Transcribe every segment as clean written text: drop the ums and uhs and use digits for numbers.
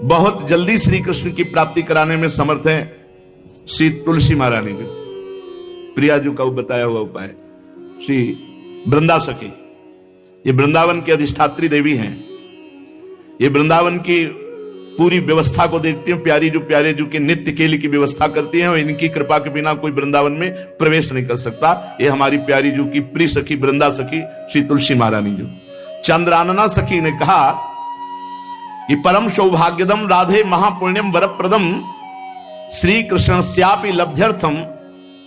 बहुत जल्दी श्री कृष्ण की प्राप्ति कराने में समर्थ है श्री तुलसी महारानी जी। प्रिया जी का बताया हुआ उपाय, श्री वृंदा सखी, ये वृंदावन की अधिष्ठात्री देवी हैं। ये वृंदावन की पूरी व्यवस्था को देखती हैं। प्यारी जो प्यारे जो के नित्य केली की व्यवस्था करती हैं और इनकी कृपा के बिना कोई वृंदावन में प्रवेश नहीं कर सकता। ये हमारी प्यारी जो की प्रिय सखी वृंदा सखी श्री तुलसी महारानी जो। चंद्रानना सखी ने कहा कि परम सौभाग्यदम राधे महापुण्यम वरप्रदम श्री कृष्ण श्यापि लभ्यर्थम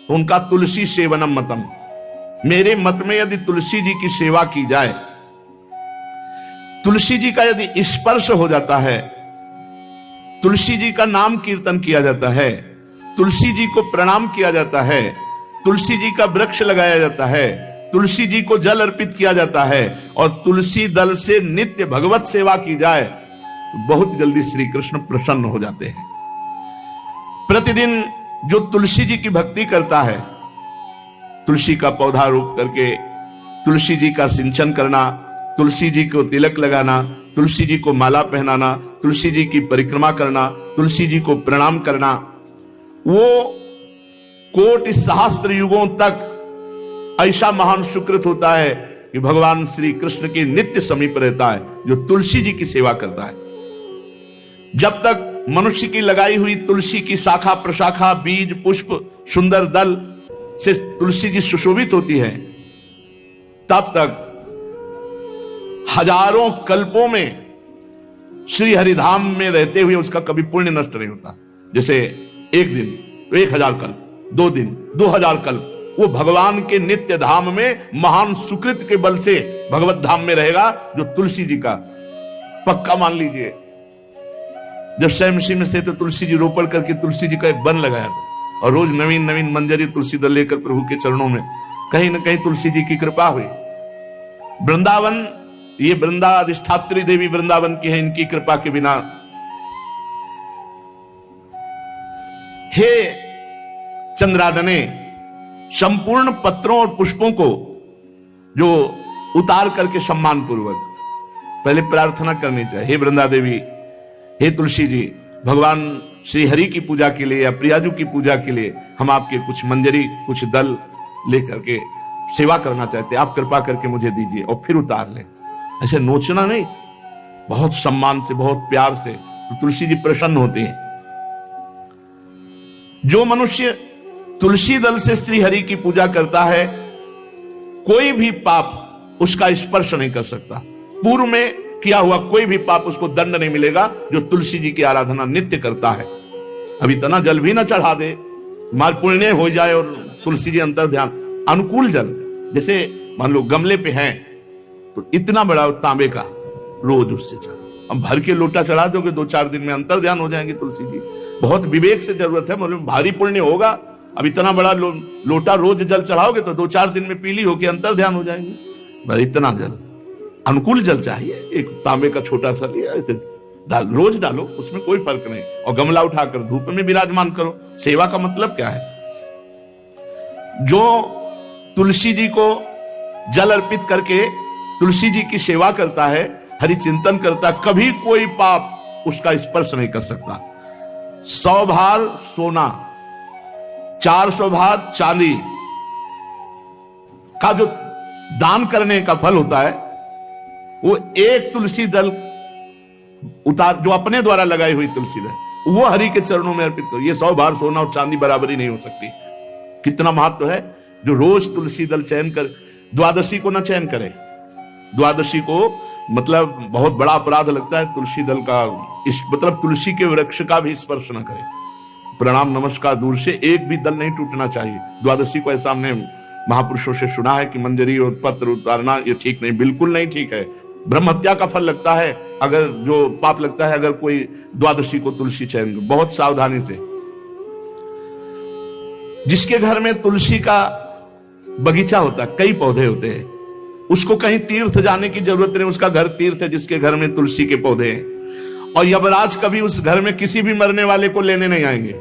उनका तुलसी सेवनम मतम। मेरे मत में यदि तुलसी जी की सेवा की जाए, तुलसी जी का यदि स्पर्श हो जाता है, तुलसी जी का नाम कीर्तन किया जाता है, तुलसी जी को प्रणाम किया जाता है, तुलसी जी का वृक्ष लगाया जाता है, तुलसी जी को जल अर्पित किया जाता है और तुलसी दल से नित्य भगवत सेवा की जाए तो बहुत जल्दी श्री कृष्ण प्रसन्न हो जाते हैं। प्रतिदिन जो तुलसी जी की भक्ति करता है, तुलसी का पौधा रोप करके तुलसी जी का सिंचन करना, तुलसी जी को तिलक लगाना, तुलसी जी को माला पहनाना, तुलसी जी की परिक्रमा करना, तुलसी जी को प्रणाम करना, वो कोटि सहस्त्र युगों तक ऐसा महान सुकृत होता है कि भगवान श्री कृष्ण के नित्य समीप रहता है जो तुलसी जी की सेवा करता है। जब तक मनुष्य की लगाई हुई तुलसी की शाखा प्रशाखा बीज पुष्प सुंदर दल से तुलसी जी सुशोभित होती है, तब तक हजारों कल्पों में श्री हरिधाम में रहते हुए उसका कभी पुण्य नष्ट नहीं होता। जैसे एक दिन तो 1000 कल्प, 2 दिन 2000 कल्प वो भगवान के नित्य धाम में महान सुकृत के बल से भगवत धाम में रहेगा जो तुलसी जी का पक्का मान लीजिए। जब स्वयं में थे तो तुलसी जी रोपण करके तुलसी जी का एक वन लगाया था और रोज नवीन नवीन मंजरी तुलसी दल लेकर प्रभु के चरणों में कहीं न कहीं तुलसी जी की कृपा हुई। वृंदावन, ये वृंदा अधिष्ठात्री देवी वृंदावन की है, इनकी कृपा के बिना। हे चंद्रादने, संपूर्ण पत्रों और पुष्पों को जो उतार करके सम्मान पूर्वक पहले प्रार्थना करनी चाहिए। हे वृंदा देवी, हे तुलसी जी, भगवान श्री हरि की पूजा के लिए या प्रियाजू की पूजा के लिए हम आपके कुछ मंजरी कुछ दल लेकर के सेवा करना चाहते हैं, आप कृपा करके मुझे दीजिए, और फिर उतार लें। ऐसे नोचना नहीं, बहुत सम्मान से बहुत प्यार से, तो तुलसी जी प्रसन्न होते हैं। जो मनुष्य तुलसी दल से श्री हरि की पूजा करता है, कोई भी पाप उसका स्पर्श नहीं कर सकता। पूर्व में किया हुआ कोई भी पाप उसको दंड नहीं मिलेगा जो तुलसी जी की आराधना नित्य करता है। अब इतना जल भी ना चढ़ा दे, मार पुण्य हो जाए और तुलसी जी अंतर ध्यान अनुकूल जल, जैसे मान लो गमले पे हैं तो इतना बड़ा तांबे का रोज उससे चढ़ा, अब भर के लोटा चढ़ा दोगे 2-4 दिन में अंतर ध्यान हो जाएंगे तुलसी जी। बहुत विवेक से जरूरत है, मतलब भारी पुण्य होगा। अब इतना बड़ा लोटा रोज जल चढ़ाओगे तो 2-4 दिन में पीली होके अंतर ध्यान हो जाएंगे। इतना जल, अनुकूल जल चाहिए। एक तांबे का छोटा सा लिया, ऐसे रोज डालो, उसमें कोई फर्क नहीं, और गमला उठाकर धूप में विराजमान करो। सेवा का मतलब क्या है? जो तुलसी जी को जल अर्पित करके तुलसी जी की सेवा करता है, हरि चिंतन करता, कभी कोई पाप उसका स्पर्श नहीं कर सकता। 100 भार सोना, 400 भार चांदी का जो दान करने का फल होता है, वो एक तुलसी दल उतार जो अपने द्वारा लगाई हुई तुलसी दल, वो हरि के चरणों में अर्पित करो। ये 100 भार सोना और चांदी बराबरी नहीं हो सकती। कितना महत्व है। जो रोज तुलसी दल चयन कर, द्वादशी को ना चयन करे, द्वादशी को मतलब बहुत बड़ा अपराध लगता है तुलसी दल का, इस मतलब तुलसी के वृक्ष का भी स्पर्श ना करे। प्रणाम नमस्कार दूर से, एक भी दल नहीं टूटना चाहिए। द्वादशी को ऐसा हमने महापुरुषों से सुना है कि मंजरी और पत्र उतारना ये ठीक नहीं, बिल्कुल नहीं ठीक है। ब्रह्म हत्या का फल लगता है, अगर जो पाप लगता है अगर कोई द्वादशी को तुलसी चयन, बहुत सावधानी से। जिसके घर में तुलसी का बगीचा होता है, कई पौधे होते हैं, उसको कहीं तीर्थ जाने की जरूरत नहीं, उसका घर तीर्थ है जिसके घर में तुलसी के पौधे हैं। और यमराज कभी उस घर में किसी भी मरने वाले को लेने नहीं आएंगे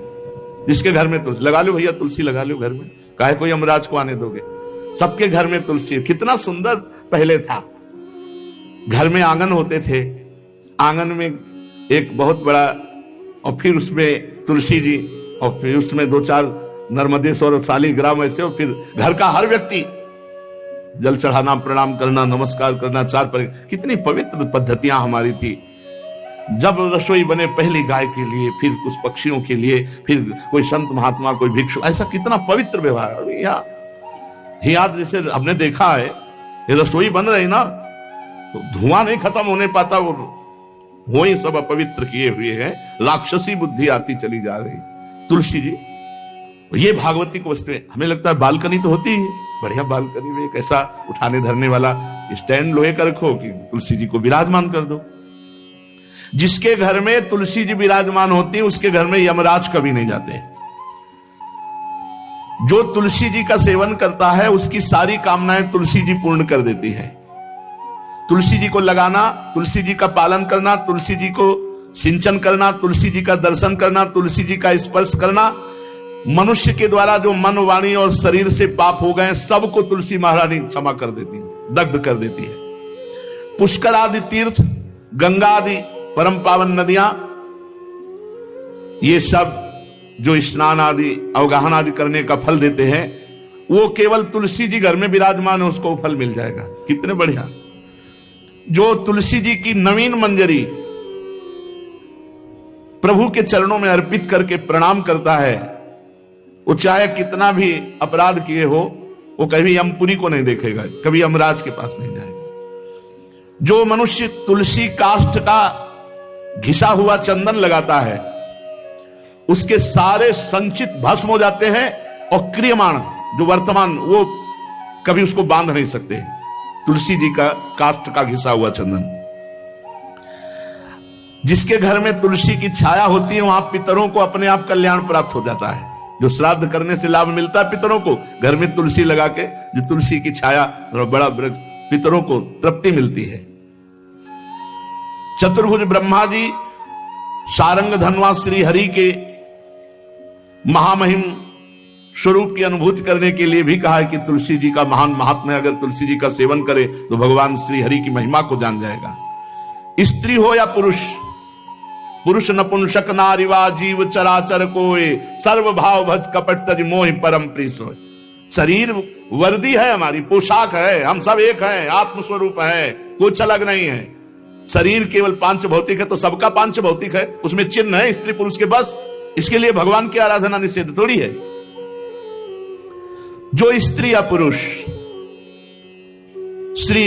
जिसके घर में तुलसी। लगा लो भैया तुलसी लगा लो घर में, काहे कोई यमराज को आने दोगे? सबके घर में तुलसी। कितना सुंदर पहले था, घर में आंगन होते थे, आंगन में एक बहुत बड़ा, और फिर उसमें तुलसी जी, और फिर उसमें 2-4 नर्मदेश्वर शालिग्राम ऐसे, और फिर घर का हर व्यक्ति जल चढ़ाना, प्रणाम करना, नमस्कार करना, कितनी पवित्र पद्धतियां हमारी थी। जब रसोई बने पहली गाय के लिए, फिर कुछ पक्षियों के लिए, फिर कोई संत महात्मा, कोई भिक्षु, ऐसा कितना पवित्र व्यवहार। यहाँ जैसे हमने देखा है, ये रसोई बन रही ना तो धुआं नहीं खत्म होने पाता, वो ही सब अपवित्र किए हुए हैं, राक्षसी बुद्धि आती चली जा रही। तुलसी जी, ये भागवती को वस्तु हमें लगता है बालकनी तो होती है, बढ़िया बालकनी में एक ऐसा उठाने धरने वाला स्टैंड लोहे का रखो कि तुलसी जी को विराजमान कर दो। जिसके घर में तुलसी जी विराजमान होती है उसके घर में यमराज कभी नहीं जाते। जो तुलसी जी का सेवन करता है उसकी सारी कामनाएं तुलसी जी पूर्ण कर देती है। तुलसी जी को लगाना, तुलसी जी का पालन करना, तुलसी जी को सिंचन करना, तुलसी जी का दर्शन करना, तुलसी जी का स्पर्श करना, मनुष्य के द्वारा जो मन, वाणी और शरीर से पाप हो गए सबको तुलसी महारानी क्षमा कर देती है, दग्ध कर देती है। पुष्कर आदि तीर्थ, गंगा आदि परम पावन नदियां, ये सब जो स्नान आदि अवगाहन आदि करने का फल देते हैं, वो केवल तुलसी जी घर में विराजमान है उसको फल मिल जाएगा। कितने बढ़िया। जो तुलसी जी की नवीन मंजरी प्रभु के चरणों में अर्पित करके प्रणाम करता है, वो चाहे कितना भी अपराध किए हो, वो कभी यमपुरी को नहीं देखेगा, कभी यमराज के पास नहीं जाएगा। जो मनुष्य तुलसी काष्ठ का घिसा हुआ चंदन लगाता है, उसके सारे संचित भस्म हो जाते हैं, और क्रियमाण जो वर्तमान वो कभी उसको बांध नहीं सकते। तुलसी जी का काष्ठ का घिसा हुआ चंदन। जिसके घर में तुलसी की छाया होती है वहां पितरों को अपने आप कल्याण प्राप्त हो जाता है। जो श्राद्ध करने से लाभ मिलता है पितरों को, घर में तुलसी लगा के जो तुलसी की छाया बड़ा वृक्ष, पितरों को तृप्ति मिलती है। चतुर्भुज ब्रह्मा जी सारंग धनवा श्री हरि के महामहिम स्वरूप की अनुभूति करने के लिए भी कहा है कि तुलसी जी का महान महात्म्य, अगर तुलसी जी का सेवन करे तो भगवान श्री हरि की महिमा को जान जाएगा। स्त्री हो या पुरुष, पुरुष नपुंसक नारीवा जीव चराचर कोय, सर्व भाव भज कपट तज मोहि परम प्रिय सोय। शरीर वर्दी है, हमारी पोशाक है, हम सब एक हैं, आत्मस्वरूप है, कुछ अलग नहीं है। शरीर केवल पांच भौतिक है तो सबका पांच भौतिक है, उसमें चिन्ह है स्त्री पुरुष के, बस इसके लिए भगवान की आराधना निषेध थोड़ी है। जो स्त्री या पुरुष श्री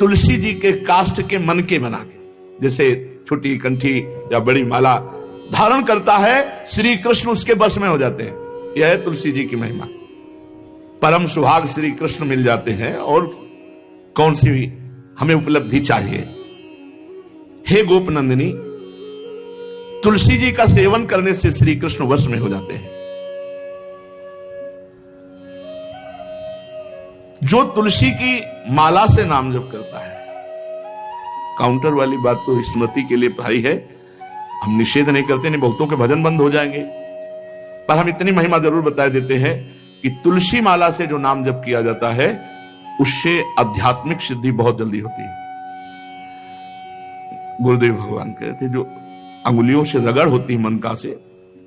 तुलसी जी के काष्ठ के मन के बना के, जैसे छोटी कंठी या बड़ी माला धारण करता है, श्री कृष्ण उसके बस में हो जाते हैं। यह है तुलसी जी की महिमा। परम सुभाग श्री कृष्ण मिल जाते हैं, और कौन सी भी हमें उपलब्धि चाहिए। हे गोपनंदिनी, तुलसी जी का सेवन करने से श्री कृष्ण वश में हो जाते हैं। जो तुलसी की माला से नाम जप करता है, काउंटर वाली बात तो स्मृति के लिए भाई है, हम निषेध नहीं करते, नहीं बहुतों के भजन बंद हो जाएंगे, पर हम इतनी महिमा जरूर बता देते हैं कि तुलसी माला से जो नाम जप किया जाता है उससे आध्यात्मिक सिद्धि बहुत जल्दी होती है। गुरुदेव भगवान कहते जो अंगुलियों से रगड़ होती है मन का से,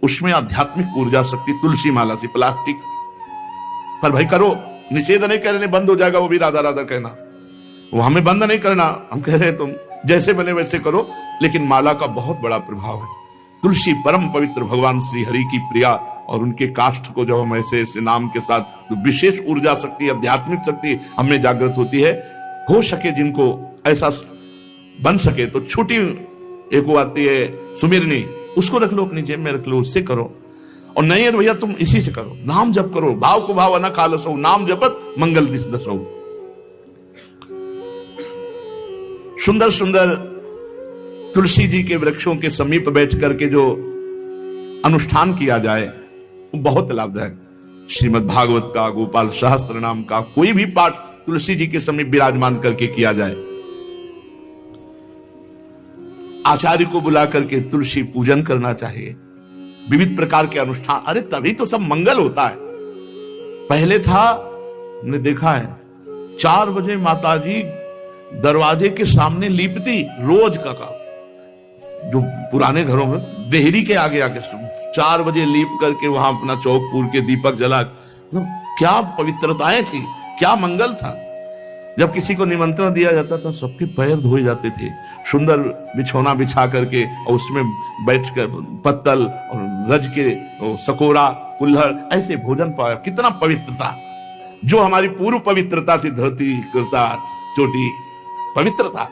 उसमें आध्यात्मिक ऊर्जा शक्ति तुलसी माला से। प्लास्टिक पर भाई करो, निषेध नहीं कह रहे, बंद हो जाएगा वो भी राधा राधा कहना, वो हमें बंद नहीं करना, हम कह रहे तुम जैसे बने वैसे करो, लेकिन माला का बहुत बड़ा प्रभाव है। तुलसी परम पवित्र भगवान श्री हरि की प्रिया, और उनके काष्ठ को जब हम ऐसे ऐसे नाम के साथ तो विशेष ऊर्जा शक्ति, आध्यात्मिक शक्ति हमें जागृत होती है। हो सके जिनको ऐसा बन सके तो छोटी एक वो आती है सुमिरनी, उसको रख लो, अपनी जेब में रख लो, उससे करो। और नहीं है तो भैया तुम इसी से करो, नाम जप करो, भाव को भाव न खालसो, नाम जपत मंगल दिस दसो। सुंदर सुंदर तुलसी जी के वृक्षों के समीप बैठ करके जो अनुष्ठान किया जाए वो बहुत लाभदायक। श्रीमद् भागवत का, गोपाल सहस्त्र नाम का कोई भी पाठ तुलसी जी के समीप विराजमान करके किया जाए, आचार्य को बुला करके तुलसी पूजन करना चाहिए, विविध प्रकार के अनुष्ठान, अरे तभी तो सब मंगल होता है। पहले था, हमने देखा है 4 बजे माताजी दरवाजे के सामने लीपती, रोज का काम, जो पुराने घरों में देहरी के आगे आके 4 बजे लीप करके वहां अपना चौक पूर के दीपक जला, क्या पवित्रताएं थी, क्या मंगल था। जब किसी को निमंत्रण दिया जाता तो सबके पैर धोए जाते थे, सुंदर बिछौना बिछा करके और उसमें बैठकर पत्तल और रज के सकोरा कुल्हड़ ऐसे भोजन पाया। कितना पवित्रता, जो हमारी पूर्व पवित्रता थी, धोती कुर्ता चोटी पवित्रता।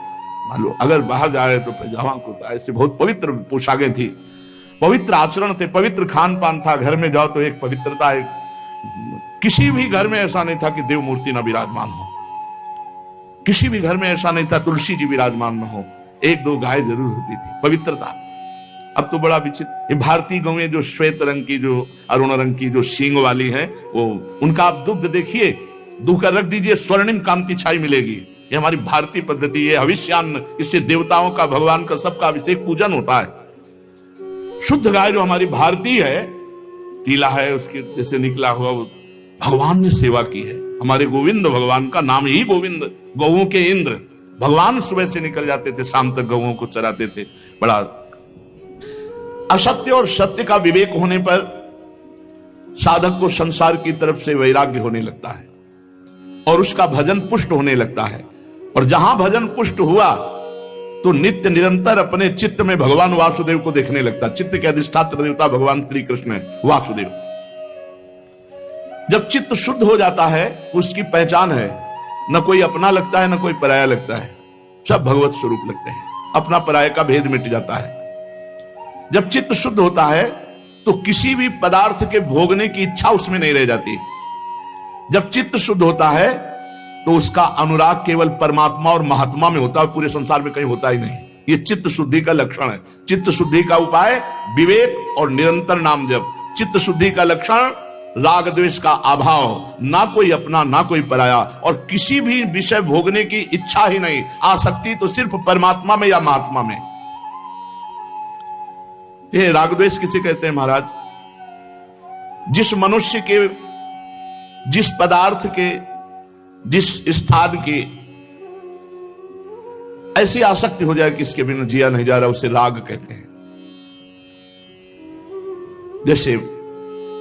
मान लो अगर बाहर जा रहे तो पैजामा कुर्ता, ऐसे बहुत पवित्र पोशाकें थी, पवित्र आचरण थे, पवित्र खान पान था। घर में जाओ तो एक पवित्रता, एक किसी भी घर में ऐसा नहीं था कि देव मूर्ति न विराजमान हो, किसी भी घर में ऐसा नहीं था तुलसी जी विराजमान न हो, 1-2 गाय जरूर होती थी, पवित्रता। अब तो बड़ा विचित्र, ये भारतीय गौएं जो श्वेत रंग की, जो अरुण रंग की, जो सींग वाली हैं, वो उनका आप दुग्ध देखिए, दूकर रख दीजिए, स्वर्णिम कांति छाई मिलेगी। ये हमारी भारतीय पद्धति, ये हविष्यान्न, इससे देवताओं का, भगवान का, सबका अभिषेक पूजन होता है। शुद्ध गाय जो हमारी भारतीय है, तीला है उसके जैसे निकला हुआ, भगवान ने सेवा की है। हमारे गोविंद भगवान का नाम ही गोविंद, गौओं के इंद्र। भगवान सुबह से निकल जाते थे, शाम तक गौओं को चराते थे। बड़ा असत्य और सत्य का विवेक होने पर साधक को संसार की तरफ से वैराग्य होने लगता है और उसका भजन पुष्ट होने लगता है। और जहां भजन पुष्ट हुआ तो नित्य निरंतर अपने चित्त में भगवान वासुदेव को देखने लगता। चित्त के अधिष्ठात्र देवता भगवान श्री कृष्ण है, वासुदेव। जब चित्त शुद्ध हो जाता है, उसकी पहचान है, न कोई अपना लगता है, न कोई पराया लगता है, सब भगवत स्वरूप लगते हैं। अपना पराया का भेद मिट जाता है। जब चित्त शुद्ध होता है तो किसी भी पदार्थ के भोगने की इच्छा उसमें नहीं रह जाती। जब चित्त शुद्ध होता है तो उसका अनुराग केवल परमात्मा और महात्मा में होता है, पूरे संसार में कहीं होता ही नहीं। ये चित्त शुद्धि का लक्षण है। चित्त शुद्धि का उपाय विवेक और निरंतर नाम जप। चित्त शुद्धि का लक्षण राग द्वेष का अभाव, ना कोई अपना ना कोई पराया, और किसी भी विषय भोगने की इच्छा ही नहीं, आसक्ति तो सिर्फ परमात्मा में या महात्मा में। ये राग द्वेष किसे कहते हैं महाराज? जिस मनुष्य के, जिस पदार्थ के, जिस स्थान की ऐसी आसक्ति हो जाए कि इसके बिना जिया नहीं जा रहा, उसे राग कहते हैं। जैसे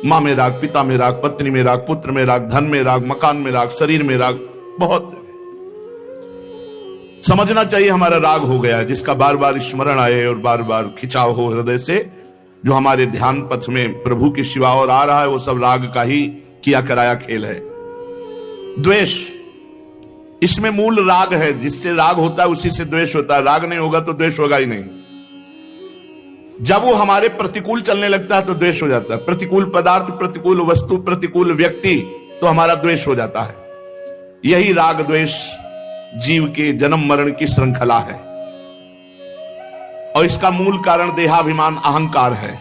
मां में राग, पिता में राग, पत्नी में राग, पुत्र में राग, धन में राग, मकान में राग, शरीर में राग, बहुत समझना चाहिए हमारा राग हो गया है, जिसका बार बार स्मरण आए और बार बार खिंचाव हो हृदय से। जो हमारे ध्यान पथ में प्रभु के सिवा और आ रहा है, वो सब राग का ही किया कराया खेल है। द्वेष, इसमें मूल राग है। जिससे राग होता है उसी से द्वेष होता है। राग नहीं होगा तो द्वेष होगा ही नहीं। जब वो हमारे प्रतिकूल चलने लगता है तो द्वेष हो जाता है। प्रतिकूल पदार्थ, प्रतिकूल वस्तु, प्रतिकूल व्यक्ति, तो हमारा द्वेष हो जाता है। यही राग द्वेष जीव के जन्म मरण की श्रृंखला है और इसका मूल कारण देहाभिमान, अहंकार है।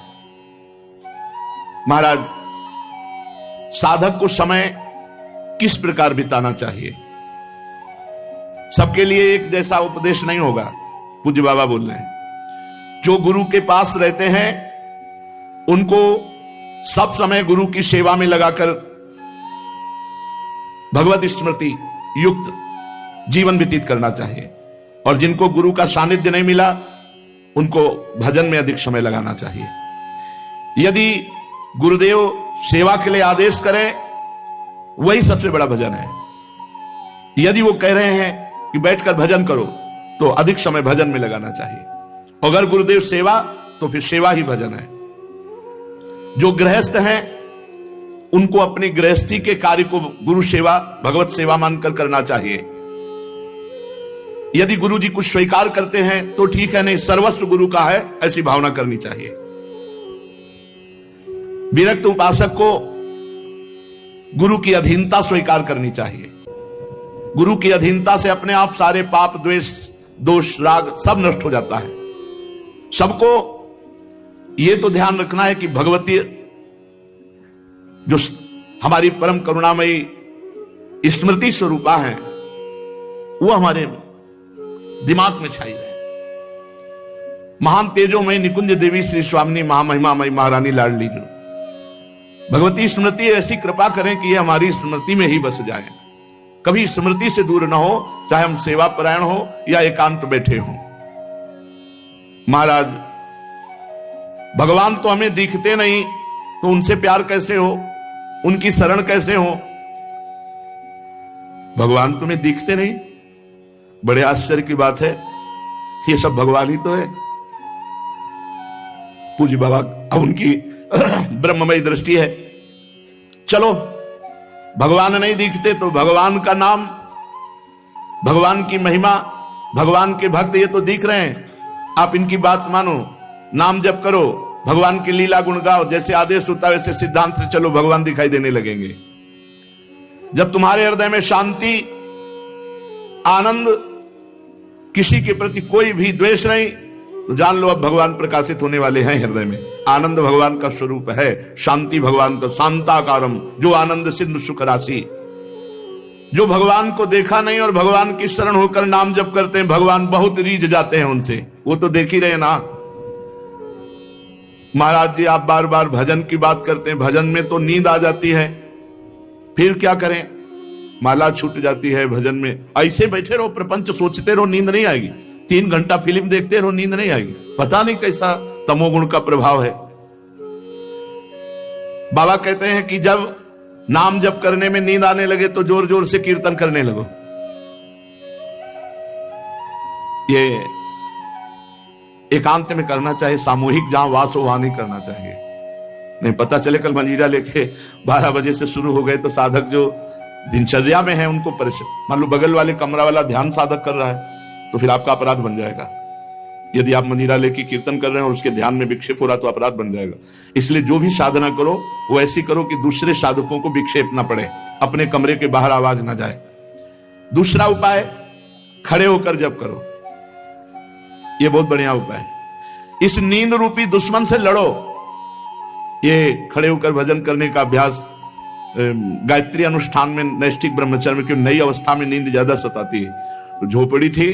महाराज, साधक को समय किस प्रकार बिताना चाहिए? सबके लिए एक जैसा उपदेश नहीं होगा। पूज्य बाबा बोल रहे हैं, जो गुरु के पास रहते हैं उनको सब समय गुरु की सेवा में लगाकर भगवत स्मृति युक्त जीवन व्यतीत करना चाहिए। और जिनको गुरु का सानिध्य नहीं मिला उनको भजन में अधिक समय लगाना चाहिए। यदि गुरुदेव सेवा के लिए आदेश करें, वही सबसे बड़ा भजन है। यदि वो कह रहे हैं कि बैठकर भजन करो, तो अधिक समय भजन में लगाना चाहिए। अगर गुरुदेव सेवा, तो फिर सेवा ही भजन है। जो गृहस्थ हैं उनको अपनी गृहस्थी के कार्य को गुरु सेवा, भगवत सेवा मानकर करना चाहिए। यदि गुरु जी कुछ स्वीकार करते हैं तो ठीक है, नहीं सर्वस्व गुरु का है, ऐसी भावना करनी चाहिए। विरक्त उपासक को गुरु की अधीनता स्वीकार करनी चाहिए। गुरु की अधीनता से अपने आप सारे पाप, द्वेष, दोष, राग सब नष्ट हो जाता है। सबको यह तो ध्यान रखना है कि भगवती जो हमारी परम करुणामयी स्मृति स्वरूपा है, वो हमारे दिमाग में छाई रहे। महान तेजोमय निकुंज देवी श्री स्वामिनी महामहिमामयी महारानी लाडली जो भगवती स्मृति ऐसी कृपा करें कि ये हमारी स्मृति में ही बस जाए, कभी स्मृति से दूर ना हो, चाहे हम सेवा परायण हो या एकांत बैठे हों। महाराज भगवान तो हमें दिखते नहीं, तो उनसे प्यार कैसे हो, उनकी शरण कैसे हो? भगवान तुम्हें दिखते नहीं, बड़े आश्चर्य की बात है। ये सब भगवान ही तो है। पूज्य बाबा अब उनकी ब्रह्ममयी दृष्टि है। चलो भगवान नहीं दिखते तो भगवान का नाम, भगवान की महिमा, भगवान के भक्त ये तो दिख रहे हैं, आप इनकी बात मानो, नाम जप करो, भगवान की लीला गुण गाओ, जैसे आदेश होता है वैसे सिद्धांत से चलो, भगवान दिखाई देने लगेंगे। जब तुम्हारे हृदय में शांति, आनंद, किसी के प्रति कोई भी द्वेष नहीं, तो जान लो अब भगवान प्रकाशित होने वाले हैं हृदय में। आनंद भगवान का स्वरूप है, शांति भगवान का, शांताकारम, जो आनंद सिंधु सुख राशि। जो भगवान को देखा नहीं और भगवान की शरण होकर नाम जप करते हैं, भगवान बहुत रीझ जाते हैं उनसे, वो तो देख ही रहे ना। महाराज जी आप बार बार भजन की बात करते हैं, भजन में तो नींद आ जाती है, फिर क्या करें? माला छूट जाती है भजन में। ऐसे बैठे रहो, प्रपंच सोचते रहो, नींद नहीं आएगी। 3 घंटा फिल्म देखते रहो, नींद नहीं आएगी। पता नहीं कैसा तमोगुण का प्रभाव है। बाबा कहते हैं कि जब नाम जप करने में नींद आने लगे तो जोर जोर से कीर्तन करने लगो। ये एकांत में करना चाहिए, सामूहिक जहां वास हो वहां नहीं करना चाहिए। नहीं पता चले कल मंजीरा लेके 12 बजे से शुरू हो गए तो साधक जो दिनचर्या में है उनको परेशान, मान लो बगल वाले कमरा वाला ध्यान साधक कर रहा है तो फिर आपका अपराध बन जाएगा। यदि आप मंजीरा लेके कीर्तन कर रहे हैं और उसके ध्यान में विक्षेप हो रहा तो अपराध बन जाएगा। इसलिए जो भी साधना करो वो ऐसी करो कि दूसरे साधकों को विक्षेप ना पड़े, अपने कमरे के बाहर आवाज ना जाए। दूसरा उपाय, खड़े होकर जप करो, ये बहुत बढ़िया उपाय है। इस नींद रूपी दुश्मन से लड़ो। ये खड़े होकर भजन करने का अभ्यास गायत्री अनुष्ठान में, नैष्ठिक ब्रह्मचर्य में, क्यों नई अवस्था में नींद ज्यादा सताती है। तो झोपड़ी थी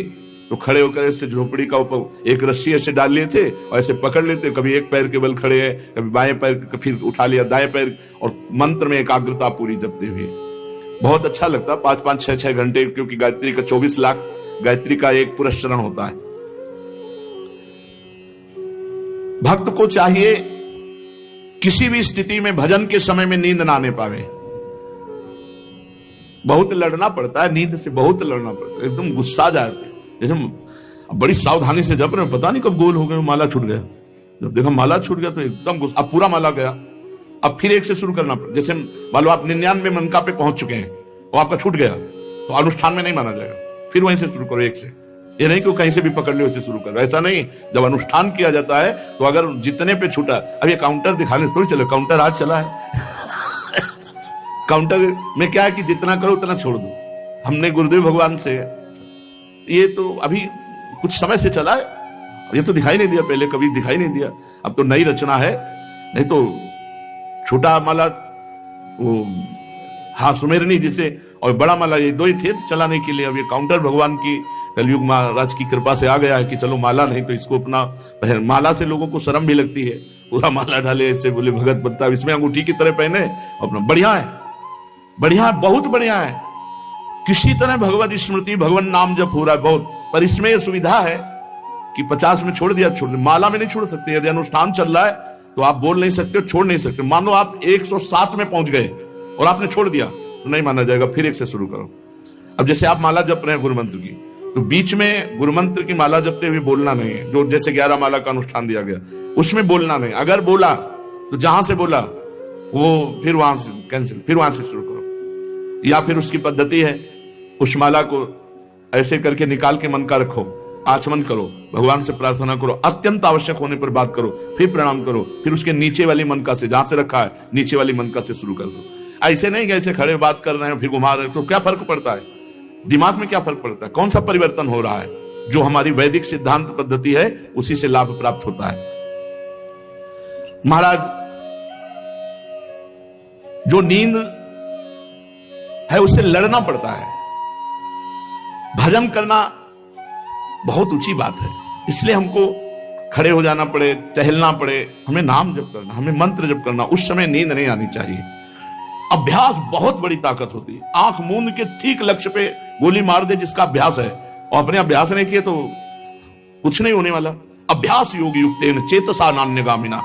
तो खड़े होकर ऐसे झोपड़ी का ऊपर एक रस्सी ऐसे डाल लिए थे और ऐसे पकड़ लेते, कभी एक पैर के बल खड़े हैं, कभी बाएं पैर, फिर उठा लिया दाएं पैर, और मंत्र में एकाग्रता पूरी जपते हुए बहुत अच्छा लगता। 5-5, 6-6 घंटे, क्योंकि गायत्री का 24 लाख गायत्री का एक पुरस्चरण होता है। भक्त को चाहिए किसी भी स्थिति में भजन के समय में नींद ना आने पावे। बहुत लड़ना पड़ता है नींद से, बहुत लड़ना पड़ता है, एकदम गुस्सा जाते हैं। जैसे बड़ी सावधानी से जप रहे हैं, पता नहीं कब गोल हो गए, माला छूट गया। जब देखा माला छूट गया तो एकदम गुस्सा, अब पूरा माला गया, अब फिर एक से शुरू करना पड़ा। जैसे मान लो आप 99 मनका पे पहुंच चुके हैं और आपका छूट गया तो अनुष्ठान में नहीं माना जाएगा, फिर वहीं से शुरू करो एक से। ये नहीं कि कहीं से भी पकड़ लो इसे शुरू करो, ऐसा नहीं। जब अनुष्ठान किया जाता है तो अगर जितने पे छूटा, अब ये काउंटर दिखाने से थोड़ी चलो, काउंटर आज चला है काउंटर में क्या है कि जितना करो उतना छोड़ दो। हमने गुरुदेव भगवान से, ये तो अभी कुछ समय से चला है, ये तो दिखाई नहीं दिया, पहले कभी दिखाई नहीं दिया, अब तो नई रचना है। नहीं तो छोटा माला वो हाँ सुमेरनी जिसे, और बड़ा माला, ये 2 ही थे चलाने के लिए। अब ये काउंटर भगवान की कलयुग महाराज की कृपा से आ गया है कि चलो माला नहीं तो इसको अपना पहन। माला से लोगों को शर्म भी लगती है, पूरा माला डाले ऐसे, बोले भगत बनता, इसमें अंगूठी की तरह पहने अपना। बढ़िया है, बढ़िया है, बहुत बढ़िया है। किसी तरह भगवत स्मृति, भगवान नाम जप हो रहा है बहुत, पर इसमें यह सुविधा है कि 50 में छोड़ दिया, छोड़ दिया। माला में नहीं छोड़ सकते। यदि अनुष्ठान चल रहा है तो आप बोल नहीं सकते, छोड़ नहीं सकते। मान लो आप 107 में पहुंच गए और आपने छोड़ दिया तो नहीं माना जाएगा, फिर एक से शुरू करो। अब जैसे आप माला जप रहे हैं गुरु मंत्र की, तो बीच में गुरु मंत्र की माला जपते हुए बोलना नहीं है। जो जैसे 11 माला का अनुष्ठान दिया गया उसमें बोलना नहीं। अगर बोला तो जहां से बोला वो फिर वहां से कैंसिल, फिर वहां से शुरू करो। या फिर उसकी पद्धति है, उस माला को ऐसे करके निकाल के मन का रखो, आचमन करो, भगवान से प्रार्थना करो, अत्यंत आवश्यक होने पर बात करो, फिर प्रणाम करो, फिर उसके नीचे वाली मनका से, जहां से रखा है नीचे वाली मनका से शुरू कर दो। ऐसे नहीं कि ऐसे खड़े बात कर रहे हैं फिर घुमा रहे हैं, तो क्या फर्क पड़ता है? दिमाग में क्या फर्क पड़ता है? कौन सा परिवर्तन हो रहा है? जो हमारी वैदिक सिद्धांत पद्धति है उसी से लाभ प्राप्त होता है। महाराज, जो नींद है उससे लड़ना पड़ता है। भजन करना बहुत ऊंची बात है, इसलिए हमको खड़े हो जाना पड़े, टहलना पड़े, हमें नाम जप करना, हमें मंत्र जप करना। उस समय नींद नहीं आनी चाहिए। अभ्यास बहुत बड़ी ताकत होती है। आंख मूंद के ठीक लक्ष्य पे गोली मार दे जिसका अभ्यास है, और अपने अभ्यास नहीं किए तो कुछ नहीं होने वाला। अभ्यास योग युक्तेन चेतसा नान्यगामिना